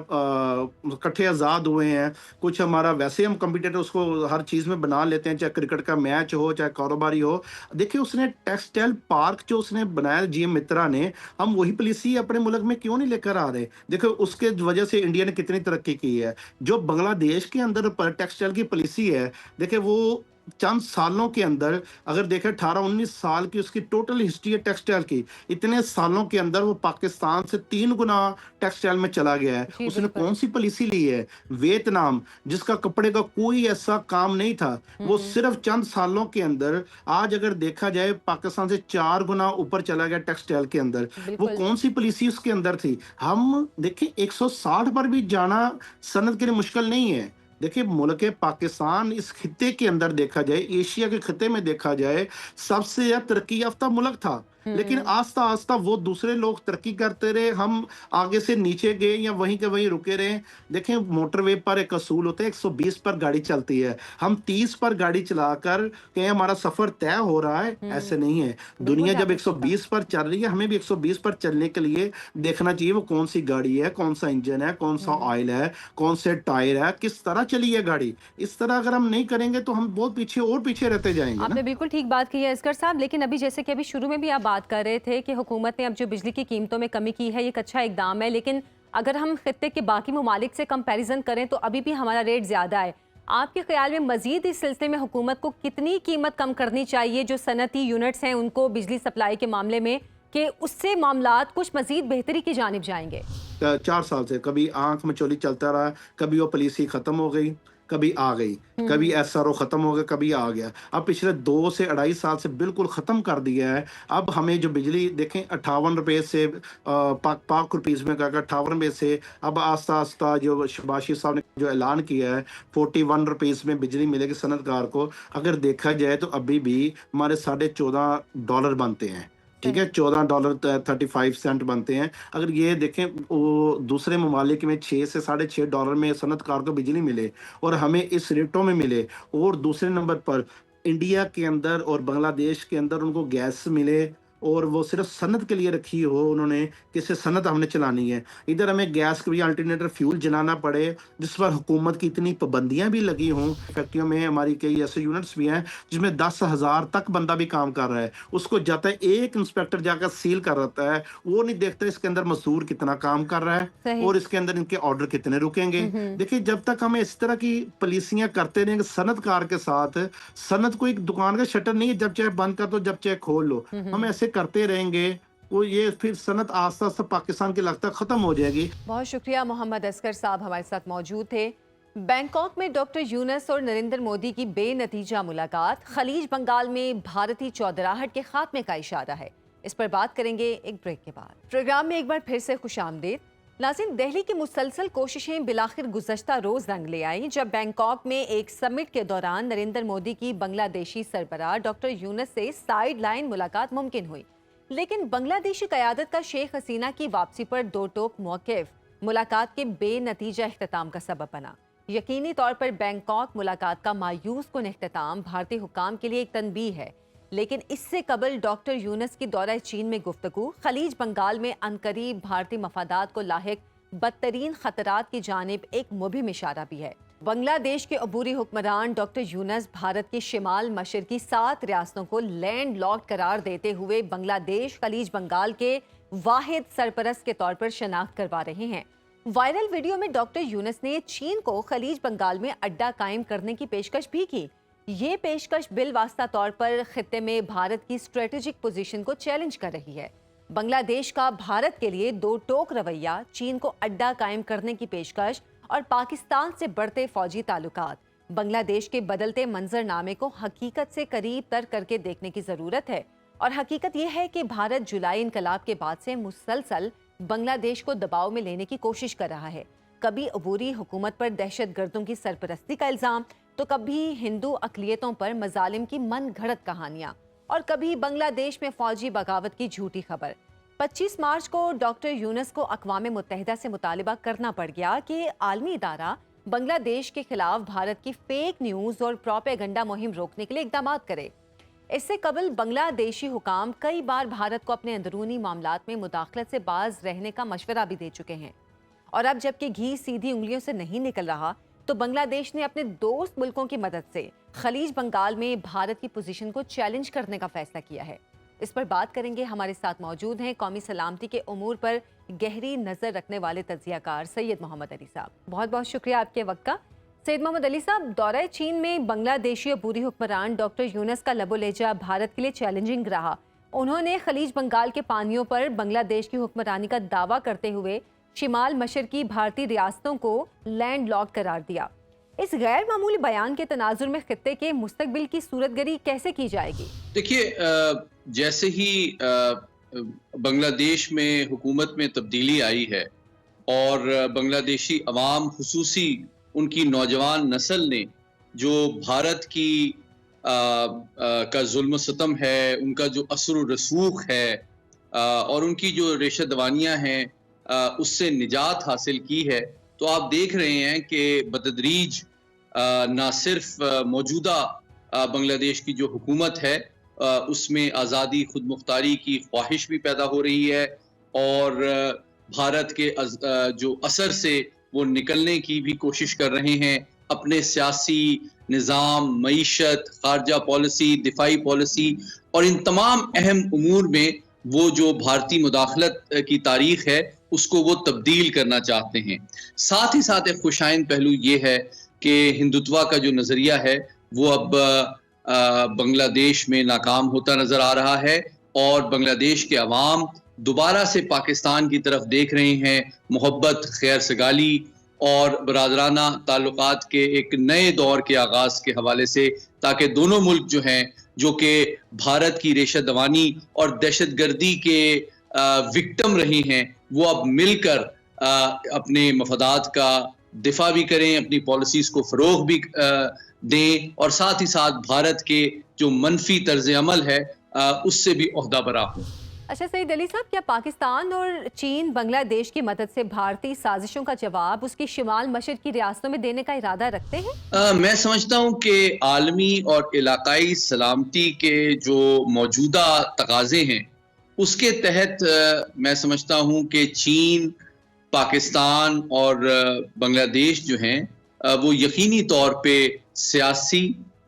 इकट्ठे आज़ाद हुए हैं। कुछ हमारा वैसे हम कंप्यूटर उसको हर चीज़ में बना लेते हैं, चाहे क्रिकेट का मैच हो, चाहे कारोबारी हो। देखिए उसने टेक्सटाइल पार्क जो उसने बनाया जीएम मित्रा ने, हम वही पॉलिसी अपने मुल्क में क्यों नहीं लेकर आ रहे? देखो उसके वजह से इंडिया ने कितनी तरक्की की है। जो बांग्लादेश के अंदर टेक्सटाइल की पॉलिसी है, देखिए वो चंद सालों के अंदर, अगर देखें 18-19 साल की उसकी टोटल हिस्ट्री है टेक्सटाइल की, इतने सालों के अंदर वो पाकिस्तान से 3 गुना टेक्सटाइल में चला गया है। जी उसने बिल्कुल। कौन सी पॉलिसी ली है? वियतनाम, जिसका कपड़े का कोई ऐसा काम नहीं था, वो सिर्फ चंद सालों के अंदर आज अगर देखा जाए पाकिस्तान से 4 गुना ऊपर चला गया टेक्सटाइल के अंदर। वो बिल्कुल कौन सी पॉलिसी उसके अंदर थी? हम देखिए 160 पर भी जाना सनत के लिए मुश्किल नहीं है। देखिए मुल्क पाकिस्तान इस खित्ते के अंदर देखा जाए, एशिया के खित्ते में देखा जाए, सबसे ज्यादा तरक्की याफ्ता मुल्क था। लेकिन आस्ता आस्ता वो दूसरे लोग तरक्की करते रहे, हम आगे से नीचे गए या वहीं के वहीं रुके रहे। देखें मोटरवे पर एक असूल होता है, 120 पर गाड़ी चलती है, हम 30 पर गाड़ी चलाकर कहीं हमारा सफर तय हो रहा है, ऐसे नहीं है। दुनिया बिल्कुल जब आपने ठीक कहा। 120 पर चल रही है, हमें भी 120 पर चलने के लिए देखना चाहिए वो कौन सी गाड़ी है, कौन सा इंजन है, कौन सा ऑयल है, कौन से टायर है, किस तरह चली है गाड़ी। इस तरह अगर हम नहीं करेंगे तो हम बहुत पीछे और पीछे रहते जाएंगे ना। आपने बिल्कुल ठीक बात की है असगर साहब, लेकिन अभी जैसे कि अभी शुरू में भी आप बात कर रहे थे कि हुकूमत ने अब जो बिजली की कीमतों में कमी की है, ये एक अच्छा इकदाम है, लेकिन अगर हम खित्ते के बाकी ममालिक से कंपैरिजन करें तो अभी भी हमारा रेट ज़्यादा है। आपके ख्याल में मजीद इस सिलसिले में हुकूमत को कितनी कीमत कम करनी चाहिए जो सनती यूनिट्स हैं उनको बिजली सप्लाई के मामले में, कि उससे मामलात कुछ मजीद बेहतरी की जानिब जाएंगे? 4 साल से कभी आंख में चोली चलता रहा, कभी वो पॉलिसी खत्म हो गई, कभी आ गई, कभी एसआरओ खत्म हो गया, कभी आ गया। अब पिछले 2 से 2.5 साल से बिल्कुल खत्म कर दिया है। अब हमें जो बिजली देखें 58 रुपए से पाक रुपीज़ में कर 58 रुपए से अब आस्ता आस्ता जो शबाशी साहब ने जो ऐलान किया है 41 रुपीज़ में बिजली मिलेगी सनतकार को। अगर देखा जाए तो अभी भी हमारे $14.5 बनते हैं। ठीक है, $14.35 बनते हैं। अगर ये देखें वो दूसरे ममालिक में 6 से $6.5 में सनतकार को बिजली मिले और हमें इस रेटों में मिले, और दूसरे नंबर पर इंडिया के अंदर और बांग्लादेश के अंदर उनको गैस मिले और वो सिर्फ सनत के लिए रखी हो उन्होंने, किससे सनत हमने चलानी है, इधर हमें गैस के भी अल्टरनेटिव फ्यूल जलाना पड़े जिस पर हुकूमत की इतनी पाबंदियां भी लगी हों। फैक्ट्रियों में हमारी कई ऐसे यूनिट्स भी हैं जिसमें 10,000 तक बंदा भी काम कर रहा है, उसको जाता है एक इंस्पेक्टर जाकर सील कर रहता है, वो नहीं देखता इसके अंदर मजदूर कितना काम कर रहा है और इसके अंदर इनके ऑर्डर कितने रुकेंगे। देखिए, जब तक हमें इस तरह की पॉलिसियां करते रहेंगे सनतकार के साथ, सनत को एक दुकान का शटर नहीं है, जब चाहे बंद कर दो जब चाहे खोल लो, हम ऐसे करते रहेंगे, वो ये फिर सनत आस्ता आस्ता पाकिस्तान की लगता खत्म हो जाएगी। बहुत शुक्रिया मोहम्मद असगर साहब हमारे साथ मौजूद थे। बैंकॉक में डॉक्टर यूनुस और नरेंद्र मोदी की बेनतीजा मुलाकात खलीज बंगाल में भारतीय चौधराहट के खात्मे का इशारा है। इस पर बात करेंगे एक ब्रेक के बाद। प्रोग्राम में एक बार फिर से खुशामदीद। नाज़रीन, दिल्ली की मुसलसल कोशिशें बिलाखिर गुज़श्ता रोज रंग ले आई जब बैंकॉक में एक समिट के दौरान नरेंद्र मोदी की बांग्लादेशी सरबराह डॉक्टर यूनुस से साइड लाइन मुलाकात मुमकिन हुई, लेकिन बांग्लादेशी क़यादत का शेख हसीना की वापसी पर दो टोक मौक़िफ़ मुलाकात के बेनतीजा इख्तिताम का सबब बना। यकीनी तौर पर बैंकॉक मुलाकात का मायूस कुन इख्तिताम भारतीय हुकाम के लिए एक तनबीह है, लेकिन इससे कबल डॉक्टर यूनुस की दौरा चीन में गुफ्तगू खलीज बंगाल में अनकरीब भारतीय मफादात को लाहिक बदतरीन खतरात की जानिब एक मुबहिम इशारा भी है। बांग्लादेश के अबूरी हुक्मरान डॉक्टर यूनुस भारत की शिमाल मशरकी 7 रियासतों को लैंड लॉक्ड करार देते हुए बांग्लादेश खलीज बंगाल के वाहिद सरपरस्त के तौर पर शनाख्त करवा रहे हैं। वायरल वीडियो में डॉक्टर यूनुस ने चीन को खलीज बंगाल में अड्डा कायम करने की पेशकश भी की। ये पेशकश बिलवास्ता तौर पर खित्ते में भारत की स्ट्रेटेजिक पोजीशन को चैलेंज कर रही है। बांग्लादेश का भारत के लिए दो टोक रवैया, चीन को अड्डा कायम करने की पेशकश और पाकिस्तान से बढ़ते फौजी ताल्लुकात बांग्लादेश के बदलते मंजरनामे को हकीकत से करीब तर करके देखने की जरूरत है। और हकीकत यह है कि भारत जुलाई इनकलाब के बाद से मुसलसल बांग्लादेश को दबाव में लेने की कोशिश कर रहा है। कभी अबूरी हुकूमत पर दहशतगर्दों की सरपरस्ती का इल्जाम, तो कभी हिंदू अकलियतों पर मजालिम की मन घड़त कहानियां, और कभी बांग्लादेश में फौजी बगावत की झूठी खबर। 25 मार्च को डॉक्टर यूनुस को अक़वाम मुत्तहिदा से मुतालिबा करना पड़ गया कि आलमी इदारा बांग्लादेश के खिलाफ भारत की फेक न्यूज़ और प्रोपेगेंडा मुहिम रोकने के लिए इक़दाम करे। इससे कबल बांग्लादेशी हुकाम कई बार भारत को अपने अंदरूनी मामलात में मुदाखलत से बाज रहने का मशवरा भी दे चुके हैं। और अब जबकि घी सीधी उंगलियों से नहीं निकल रहा, तो बांग्लादेश ने अपने दोस्त मुल्कों की मदद से खलीज बंगाल में भारत की पोजीशन को चैलेंज करने का फैसला किया है। इस पर बात करेंगे। हमारे साथ मौजूद हैं कौमी सलामती के उमूर पर गहरी नजर रखने वाले तज्जियाकार सैयद मोहम्मद अली साहब। बहुत बहुत शुक्रिया आपके वक्त का। सैयद मोहम्मद अली साहब, दौरा चीन में बांग्लादेशी अबूरी हुक्मरान डॉक्टर यूनुस का लबो लहजा भारत के लिए चैलेंजिंग रहा। उन्होंने खलीज बंगाल के पानियों पर बांग्लादेश की हुक्मरानी का दावा करते हुए शिमाल मशरकी भारतीय रियासतों को लैंड लॉक करार दिया। इस गैर मामूली बयान के तनाजुर में खित्ते के मुस्तकबिल की सूरतगरी कैसे की जाएगी? देखिए, जैसे ही बांग्लादेश में हुकूमत में तब्दीली आई है और बांग्लादेशी अवाम, खुसूसी उनकी नौजवान नस्ल ने जो भारत की का जुल्म सितम है, उनका जो असर रसूख है और उनकी जो रेशा दवानियाँ हैं, उससे निजात हासिल की है, तो आप देख रहे हैं कि बतदरीज ना सिर्फ मौजूदा बांग्लादेश की जो हुकूमत है उसमें आज़ादी खुद मुख्तारी की ख्वाहिश भी पैदा हो रही है और भारत के जो असर से वो निकलने की भी कोशिश कर रहे हैं। अपने सियासी निज़ाम, मईशत, खारजा पॉलिसी, दिफाई पॉलिसी और इन तमाम अहम उमूर में वो जो भारतीय मुदाखलत की तारीख है उसको वो तब्दील करना चाहते हैं। साथ ही साथ एक खुशाइन पहलू ये है कि हिंदुत्व का जो नज़रिया है वो अब बांग्लादेश में नाकाम होता नज़र आ रहा है और बांग्लादेश के अवाम दोबारा से पाकिस्तान की तरफ देख रहे हैं, मोहब्बत, खैर सगाली और बरादराना ताल्लुकात के एक नए दौर के आगाज़ के हवाले से, ताकि दोनों मुल्क जो हैं, जो कि भारत की रेशा दवानी और दहशतगर्दी के विक्टिम रही हैं, वो अब मिलकर अपने मफादात का दिफा भी करें, अपनी पॉलिसीज़ को फ़रोग भी दें और साथ ही साथ भारत के जो मनफी तर्ज अमल है उससे भी ओहदा बरा हो। अच्छा सईद अली साहब, क्या पाकिस्तान और चीन बांग्लादेश की मदद से भारतीय साजिशों का जवाब उसकी शिमाल मशरक की रियासतों में देने का इरादा रखते हैं? मैं समझता हूँ कि आलमी और इलाकाई सलामती के जो मौजूदा तकाजे हैं उसके तहत मैं समझता हूँ कि चीन, पाकिस्तान और बांग्लादेश जो हैं वो यकीनी तौर पे सियासी,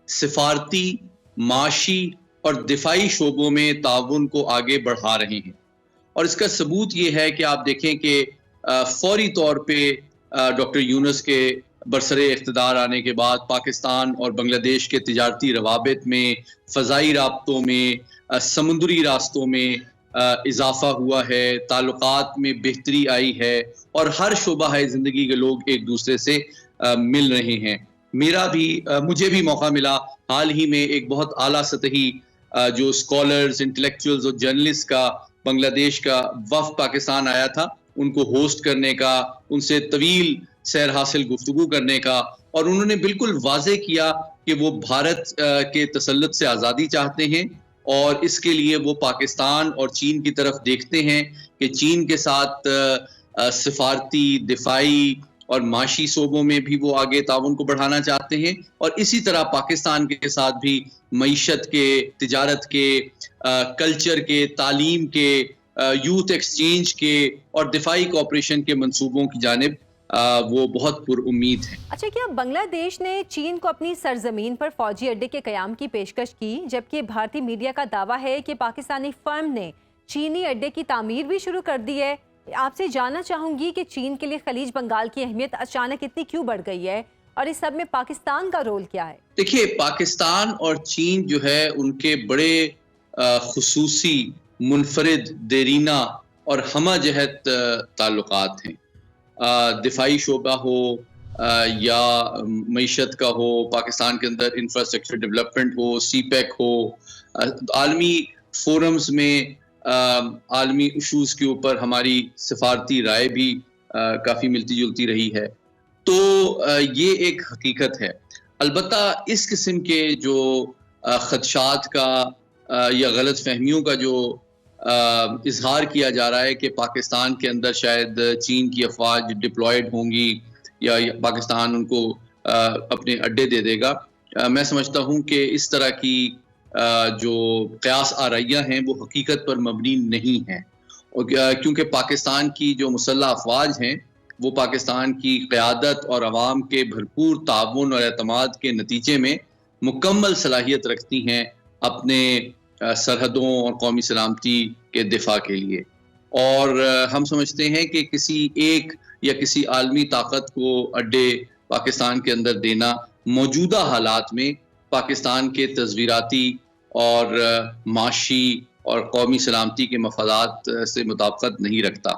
सिफारती, माशी और दिफाई शोबों में ताउन को आगे बढ़ा रहे हैं। और इसका सबूत ये है कि आप देखें कि फौरी तौर पे डॉक्टर यूनुस के बरसरे इख्तिदार आने के बाद पाकिस्तान और बांग्लादेश के तिजारती रवाबित में, फ़ज़ाई राब्तों में, समुद्री रास्तों में इजाफा हुआ है, ताल्लुकात में बेहतरी आई है और हर शोबा है ज़िंदगी के लोग एक दूसरे से मिल रहे हैं। मुझे भी मौका मिला हाल ही में एक बहुत आला सतही जो स्कॉलर्स, इंटेलेक्चुअल्स और जर्नलिस्ट का बांग्लादेश का वफ़द पाकिस्तान आया था, उनको होस्ट करने का, उनसे तवील सैर हासिल गुफ्तगू करने का, और उन्होंने बिल्कुल वाज़े किया कि वो भारत के तसल्लुत से आज़ादी चाहते हैं और इसके लिए वो पाकिस्तान और चीन की तरफ देखते हैं कि चीन के साथ सिफारती, दिफाई और माशी शोबों में भी वो आगे ताउन को बढ़ाना चाहते हैं और इसी तरह पाकिस्तान के साथ भी मईशत के, तिजारत के, कल्चर के, तालीम के, यूथ एक्सचेंज के और दिफाई कोऑपरेशन के मंसूबों की जानिब वो बहुत पुरुम्मीद हैं। अच्छा, क्या बांग्लादेश ने चीन को अपनी सरजमीन पर फौजी अड्डे के क़याम की पेशकश की, जबकि भारतीय मीडिया का दावा है कि पाकिस्तानी फर्म ने चीनी अड्डे की तामीर भी शुरू कर दी है? आपसे जानना चाहूंगी कि चीन के लिए खलीज बंगाल की अहमियत अचानक इतनी क्यों बढ़ गई है और इस सब में पाकिस्तान का रोल क्या है? देखिए, पाकिस्तान और चीन जो है उनके बड़े खुसूसी, मुनफरिद, देरीना और हमा जहत ताल्लुकात हैं। दिफाई शोबा हो या मईशत का हो, पाकिस्तान के अंदर इंफ्रास्ट्रक्चर डेवलपमेंट हो, सीपैक हो, आलमी फोरम्स में आलमी इशूज़ के ऊपर हमारी सिफारती राय भी काफ़ी मिलती जुलती रही है। तो ये एक हकीकत है। अलबत्ता इस किस्म के जो खदशात का या गलत फहमियों का जो इजहार किया जा रहा है कि पाकिस्तान के अंदर शायद चीन की अफवाज डिप्लॉयड होंगी या पाकिस्तान उनको अपने अड्डे दे देगा, मैं समझता हूँ कि इस तरह की जो क़यास आराइयाँ हैं वो हकीकत पर मबनी नहीं हैं। और क्योंकि पाकिस्तान की जो मुसल्लह अफवाज हैं वो पाकिस्तान की क़यादत और अवाम के भरपूर ताउन और एतमाद के नतीजे में मुकम्मल सलाहियत रखती हैं अपने सरहदों और कौमी सलामती के दिफा के लिए। और हम समझते हैं कि किसी एक या किसी आलमी ताकत को अड्डे पाकिस्तान के अंदर देना मौजूदा हालात में पाकिस्तान के तज़वीराती और माशी और कौमी सलामती के मफादात से मुताबिकत नहीं रखता।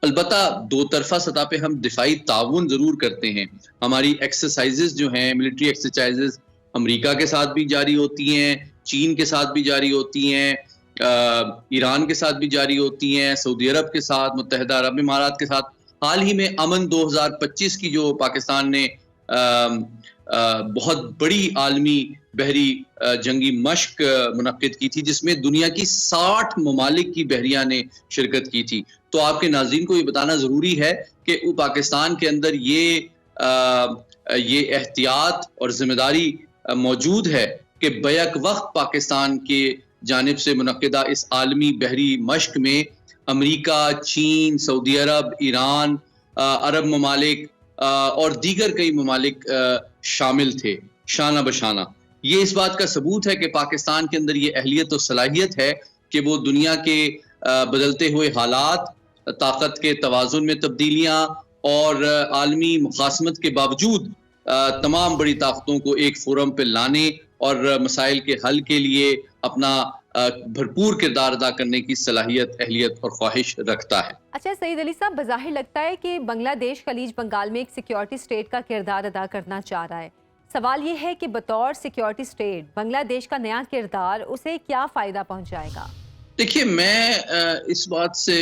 अलबत्ता दो तरफ़ा सतह पे हम दिफाई ताउन ज़रूर करते हैं। हमारी एक्सरसाइजेज़ जो हैं, मिलिट्री एक्सरसाइजेज़ अमरीका के साथ भी जारी होती हैं, चीन के साथ भी जारी होती हैं, ईरान के साथ भी जारी होती हैं, सऊदी अरब के साथ, मुत्तहिदा अरब इमारात के साथ। हाल ही में अमन 2025 की जो पाकिस्तान ने बहुत बड़ी आलमी बहरी जंगी मश्क मुनक्किद की थी, जिसमें दुनिया की 60 ममालिक की बहरिया ने शिरकत की थी। तो आपके नाज़रीन को ये बताना ज़रूरी है कि पाकिस्तान के अंदर ये एहतियात और ज़िम्मेदारी मौजूद है कि बैक वक्त पाकिस्तान के जानिब से मुनक्किदा इस आलमी बहरी मश्क में अमरीका, चीन, सऊदी अरब, ईरान, अरब ममालिक और दीगर कई ममालिक शामिल थे, शाना बशाना। ये इस बात का सबूत है कि पाकिस्तान के अंदर ये अहलियत और सलाहियत है कि वो दुनिया के बदलते हुए हालात, ताकत के तवाज़ुन में तब्दीलियाँ और आलमी मुखासमत के बावजूद तमाम बड़ी ताकतों को एक फोरम पर लाने और मसाइल के हल के लिए अपना भरपूर किरदार अदा करने की सलाहियत, अहलियत और ख्वाहिश रखता है। अच्छा सईद अली साहब, बज़ाहिर लगता है कि बांग्लादेश खलीज बंगाल में एक सिक्योरिटी स्टेट का किरदार अदा करना चाह रहा है। सवाल ये है कि बतौर सिक्योरिटी स्टेट बांग्लादेश का नया किरदार उसे क्या फ़ायदा पहुँचाएगा? देखिए, मैं इस बात से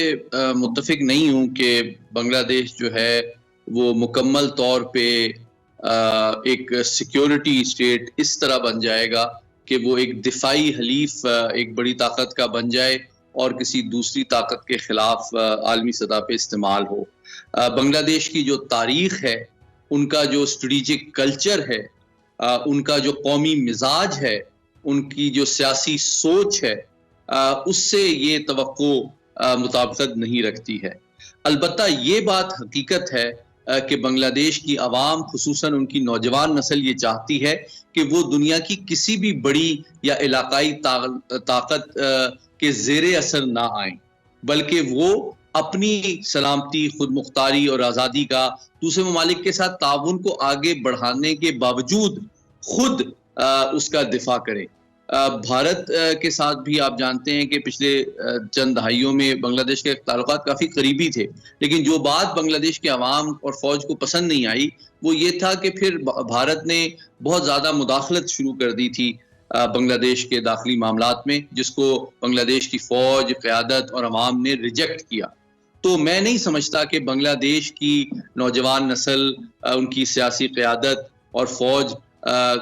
मुत्तफिक नहीं हूँ कि बांग्लादेश जो है वो मुकम्मल तौर पे एक सिक्योरिटी स्टेट इस तरह बन जाएगा कि वो एक दिफाई हलीफ, एक बड़ी ताकत का बन जाए اور کسی دوسری طاقت کے خلاف عالمی سطح پہ استعمال ہو. بنگلہ دیش کی جو تاریخ ہے، ان کا جو اسٹریٹجک کلچر ہے، ان کا جو قومی مزاج ہے، ان کی جو سیاسی سوچ ہے، اس سے یہ توقع مطابقت نہیں رکھتی ہے. البتہ یہ بات حقیقت ہے کہ بنگلہ دیش کی عوام، خصوصاً ان کی نوجوان نسل، یہ چاہتی ہے کہ وہ دنیا کی کسی بھی بڑی یا علاقائی طاقت کے زیر اثر نہ آئیں، بلکہ وہ اپنی سلامتی، خود مختاری اور آزادی کا دوسرے ممالک کے ساتھ تعاون کو آگے بڑھانے کے باوجود خود اس کا دفاع کریں. بھارت کے ساتھ بھی آپ جانتے ہیں کہ پچھلے چند دہائیوں میں بنگلہ دیش کے تعلقات کافی قریبی تھے، لیکن جو بات بنگلہ دیش کے عوام اور فوج کو پسند نہیں آئی وہ یہ تھا کہ پھر بھارت نے بہت زیادہ مداخلت شروع کر دی تھی بنگلہ دیش کے داخلی معاملات میں، جس کو بنگلہ دیش کی فوج، قیادت اور عوام نے ریجیکٹ کیا. تو میں نہیں سمجھتا کہ بنگلہ دیش کی نوجوان نسل، ان کی سیاسی قیادت اور فوج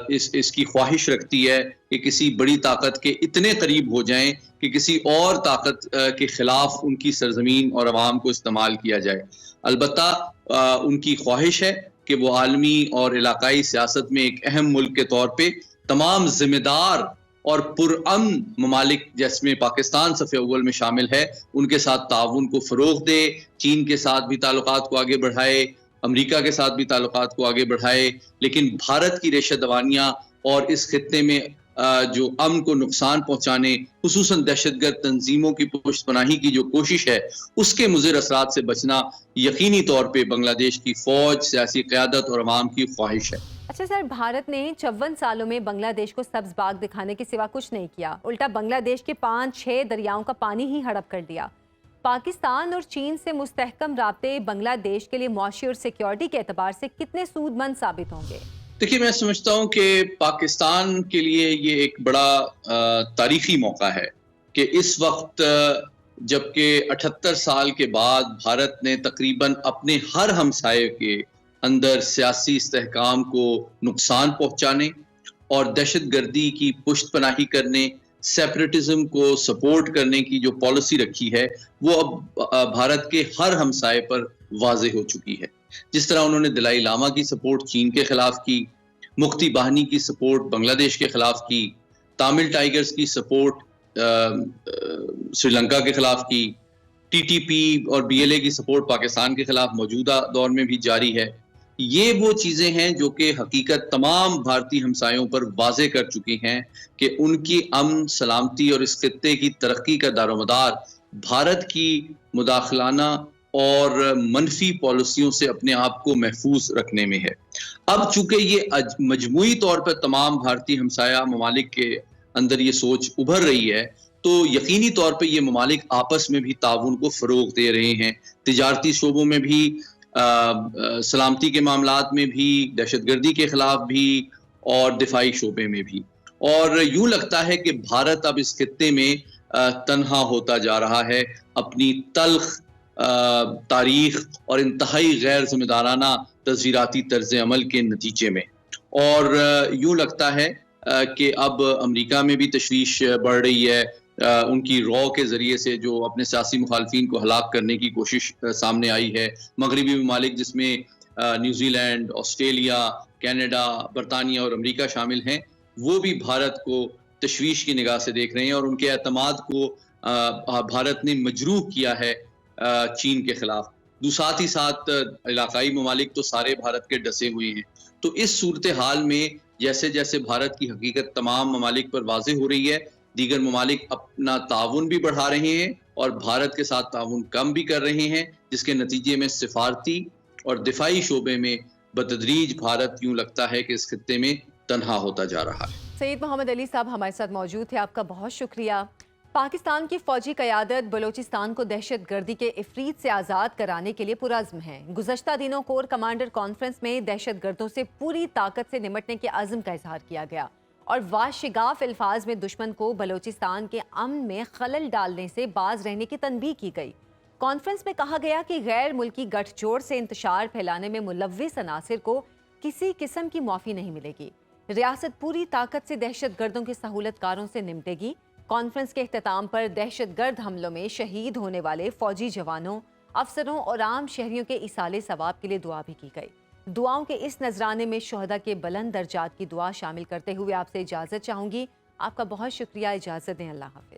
اس کی خواہش رکھتی ہے کہ کسی بڑی طاقت کے اتنے قریب ہو جائیں کہ کسی اور طاقت کے خلاف ان کی سرزمین اور عوام کو استعمال کیا جائے. البتہ ان کی خواہش ہے کہ وہ عالمی اور علاقائی سیاست میں ایک اہم ملک کے طور پہ تمام ذمہ دار اور پرامن ممالک جس میں پاکستان صف اول میں شامل ہے، ان کے ساتھ تعاون کو فروغ دے، چین کے ساتھ بھی تعلقات کو آگے بڑھائے، امریکہ کے ساتھ بھی تعلقات کو آگے بڑھائے. لیکن بھارت کی ریشہ دوانیاں اور اس خطے میں جو امن کو نقصان پہنچانے، خصوصاً دہشت گرد تنظیموں کی پشت پناہی کی جو کوشش ہے، اس کے مضر اثرات سے بچنا یقینی طور پہ بنگلہ دیش کی فوج، سیاسی قیادت اور عوام کی خواہش ہے. اچھا سر، بھارت نے 54 سالوں میں بنگلہ دیش کو سبز باغ دکھانے کے سوا کچھ نہیں کیا، الٹا بنگلہ دیش کے 5-6 دریاؤں کا پانی ہی ہڑپ کر دیا. پاکستان اور چین سے مستحکم رابطے بنگلہ دیش کے لیے معاشی اور سیکیورٹی کے اعتبار سے کتنے سود مند ثابت ہوں گے؟ دیکھیے، میں سمجھتا ہوں کہ پاکستان کے لیے یہ ایک بڑا تاریخی موقع ہے کہ اس وقت جبکہ 78 سال کے بعد بھارت نے تقریباً اپنے ہر ہمسائے کے اندر سیاسی استحکام کو نقصان پہنچانے اور دہشت گردی کی پشت پناہی کرنے، سیپریٹزم کو سپورٹ کرنے کی جو پالیسی رکھی ہے، وہ اب بھارت کے ہر ہمسائے پر واضح ہو چکی ہے. جس طرح انہوں نے دلائی لاما کی سپورٹ چین کے خلاف کی، مفتی باہنی کی سپورٹ بنگلہ دیش کے خلاف کی، تامل ٹائیگرز کی سپورٹ سری لنکا کے خلاف کی، ٹی ٹی پی اور بی ایل اے کی سپورٹ پاکستان کے خلاف موجودہ دور میں بھی جاری ہے. یہ وہ چیزیں ہیں جو کہ حقیقت تمام بھارتی ہمسایوں پر واضح کر چکی ہیں کہ ان کی امن، سلامتی اور اس خطے کی ترقی کا دار و مدار بھارت کی مداخلانہ اور منفی پالیسیوں سے اپنے آپ کو محفوظ رکھنے میں ہے. اب چونکہ یہ مجموعی طور پر تمام بھارتی ہمسایہ ممالک کے اندر یہ سوچ ابھر رہی ہے، تو یقینی طور پہ یہ ممالک آپس میں بھی تعاون کو فروغ دے رہے ہیں، تجارتی شعبوں میں بھی، سلامتی کے معاملات میں بھی، دہشت گردی کے خلاف بھی اور دفاعی شعبے میں بھی. اور یوں لگتا ہے کہ بھارت اب اس خطے میں تنہا ہوتا جا رہا ہے اپنی تلخ تاریخ اور انتہائی غیر ذمہ دارانہ تصویراتی طرز عمل کے نتیجے میں. اور یوں لگتا ہے کہ اب امریکہ میں بھی تشویش بڑھ رہی ہے، ان کی رو کے ذریعے سے جو اپنے سیاسی مخالفین کو ہلاک کرنے کی کوشش سامنے آئی ہے. مغربی ممالک جس میں نیوزی لینڈ، آسٹریلیا، کینیڈا، برطانیہ اور امریکہ شامل ہیں، وہ بھی بھارت کو تشویش کی نگاہ سے دیکھ رہے ہیں اور ان کے اعتماد کو بھارت نے مجروح کیا ہے چین کے خلاف. ساتھ ہی ساتھ علاقائی ممالک تو سارے بھارت کے ڈسے ہوئے ہیں. تو اس صورتحال میں جیسے جیسے بھارت کی حقیقت تمام ممالک پر واضح ہو رہی ہے، دیگر ممالک اپنا تعاون بھی بڑھا رہے ہیں اور بھارت کے ساتھ تعاون کم بھی کر رہے ہیں، جس کے نتیجے میں سفارتی اور دفاعی شعبے میں بتدریج بھارت یوں لگتا ہے کہ اس خطے میں تنہا ہوتا جا رہا ہے. سید محمد علی صاحب ہمارے ساتھ موجود تھے، آپ کا بہت شکریہ. پاکستان کی فوجی قیادت بلوچستان کو دہشت گردی کے افریت سے آزاد کرانے کے لیے پرعزم ہے. گزشتہ دنوں کور کمانڈر کانفرنس میں دہشت گردوں سے پوری طاقت سے نمٹنے کے عزم کا اظہار کیا گیا اور واشگاف الفاظ میں دشمن کو بلوچستان کے امن میں خلل ڈالنے سے باز رہنے کی تنبیہ کی گئی. کانفرنس میں کہا گیا کہ غیر ملکی گٹھ جوڑ سے انتشار پھیلانے میں ملوث عناصر کو کسی قسم کی معافی نہیں ملے گی. ریاست پوری طاقت سے دہشت گردوں کے سہولت کاروں سے نمٹے گی. کانفرنس کے اختتام پر دہشت گرد حملوں میں شہید ہونے والے فوجی جوانوں، افسروں اور عام شہریوں کے ایصال ثواب کے لیے دعا بھی کی گئی۔ دعاؤں کے اس نذرانے میں شہداء کے بلند درجات کی دعا شامل کرتے ہوئے آپ سے اجازت چاہوں گی۔ آپ کا بہت شکریہ، اجازت دیں، اللہ حافظ۔